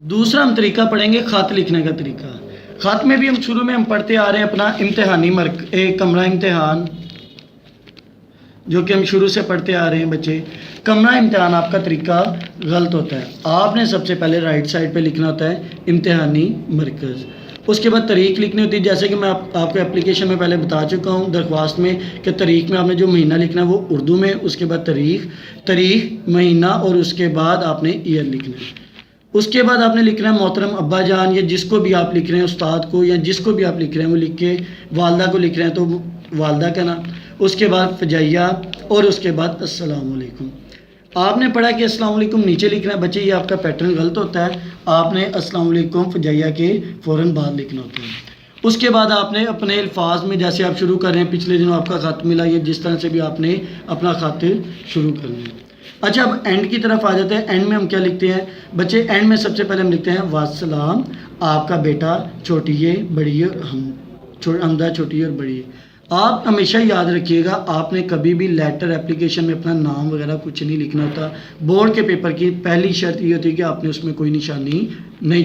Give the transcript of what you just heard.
दूसरा हम तरीका पढ़ेंगे ख़त लिखने का तरीका। ख़त में भी हम शुरू में हम पढ़ते आ रहे हैं अपना इम्तिहानी कमरा इम्तिहान, जो कि हम शुरू से पढ़ते आ रहे हैं बच्चे। कमरा इम्तिहान आपका तरीका गलत होता है। आपने सबसे पहले राइट साइड पे लिखना होता है इम्तिहानी मरकज़, उसके बाद तारीख लिखनी होती है। जैसे कि मैं आपको एप्लीकेशन में पहले बता चुका हूँ दरख्वास्त में कि तारीख में आपने जो महीना लिखना है वो उर्दू में, उसके बाद तारीख महीना और उसके बाद आपने ईयर लिखना है। उसके बाद आपने लिखना है मोहतरम अब्बा जान, या जिसको भी आप लिख रहे हैं, उस्ताद को या जिसको भी आप लिख रहे हैं वो लिख के, वालदा को लिख रहे हैं तो वालदा का नाम, उसके बाद फजैया और उसके बाद अस्सलाम वालेकुम। आपने पढ़ा कि अस्सलाम वालेकुम नीचे लिखना है बच्चे, ये आपका पैटर्न गलत होता है। आपने अस्सलाम वालेकुम फजैया के फ़ौरन बाद लिखना होता है। उसके बाद आपने अपने अल्फाज में, जैसे आप शुरू कर रहे हैं, पिछले दिनों आपका ख़त मिला, ये जिस तरह से भी आपने अपना ख़त शुरू करना है। अच्छा, अब एंड की तरफ आ जाते हैं। एंड में हम क्या लिखते हैं बच्चे? एंड में सबसे पहले हम लिखते हैं वासलाम, आपका बेटा छोटी है बड़ी है, हमदा छोटी है और बड़ी है। आप हमेशा याद रखिएगा, आपने कभी भी लेटर एप्लीकेशन में अपना नाम वगैरह कुछ नहीं लिखना होता। बोर्ड के पेपर की पहली शर्त ये होती है कि आपने उसमें कोई निशानी नहीं